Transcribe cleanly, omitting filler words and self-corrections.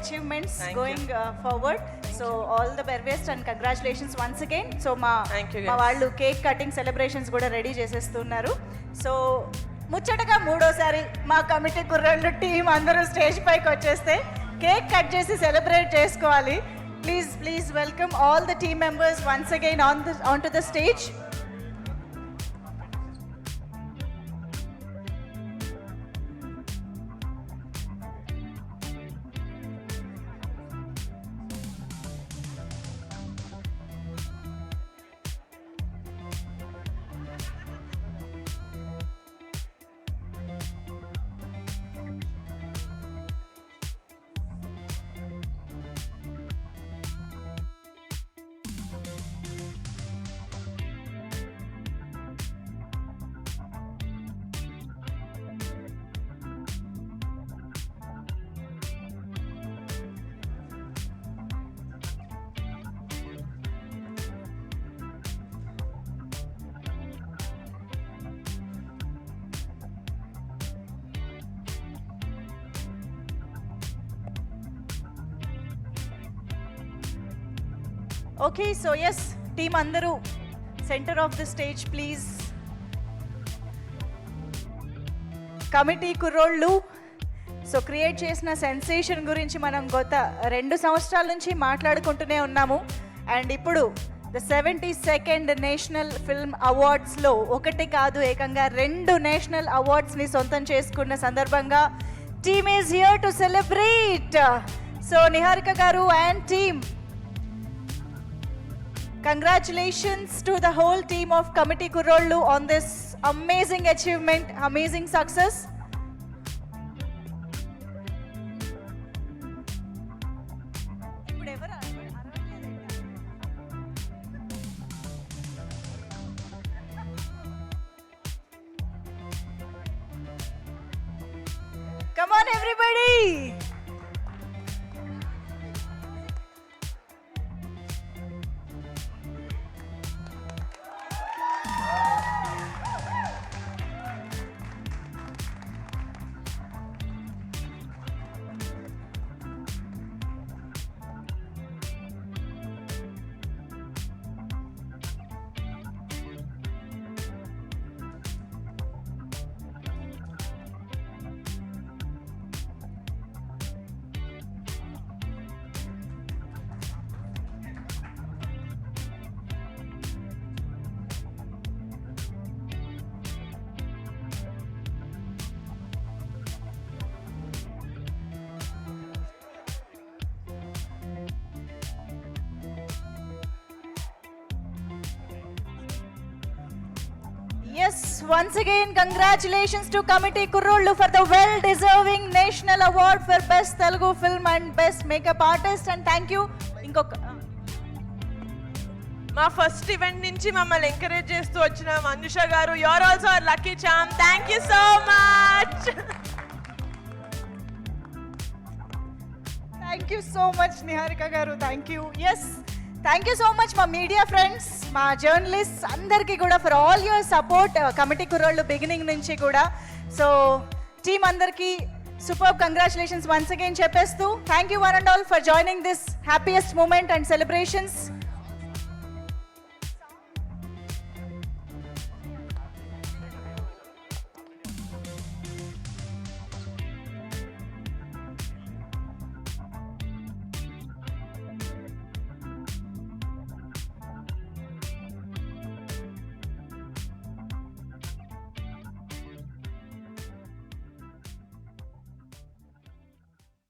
achievements Thank going forward. So all the very best and congratulations once again. So Thank you, మా guys. వాళ్ళు cake cutting celebrations కూడా ready చేసేస్తున్నారు. So ముచ్చటగా మూడోసారి మా committee కుర్రాళ్ళు టీం అందరూ స్టేజ్ పైకి వచ్చేస్తే కేక్ కట్ చేసి సెలబ్రేట్ చేసుకోవాలి. Please welcome all the team members once again on to the stage. Okay, so yes team అందరూ center of the stage please. Committee Kurrollu so create చేసిన సెన్సేషన్ గురించి మనం గత 2 సంవత్సరాల నుంచి మాట్లాడుకుంటూనే ఉన్నాము. అండ్ ఇప్పుడు ద 72nd నేషనల్ ఫిల్మ్ అవార్డ్స్లో ఒకటి కాదు ఏకంగా 2 నేషనల్ అవార్డ్స్ని సొంతం చేసుకున్న సందర్భంగా team is here to celebrate. So Niharika garu and team, congratulations to the whole team of Committee Kurollu on this amazing achievement, amazing success. Come on everybody. Yes, once again, congratulations to Committee Kurollu for the well-deserving National Award for Best Telugu Film and Best Makeup Artist. And thank you. మా first event నుంచి మమ్మల్ని encourage చేస్తూ వచ్చిన Manjusha garu, you are also our lucky charm. Thank you so much. Thank you so much Niharika garu, thank you. Yes, thank you so much మా media friends, మా journalist అందరికీ కూడా for all your support Committee Kurrollu beginning నుంచి కూడా. సో టీమ్ అందరికీ super congratulations once again చెప్పేస్తూ thank you one and all for joining this happiest moment and celebrations.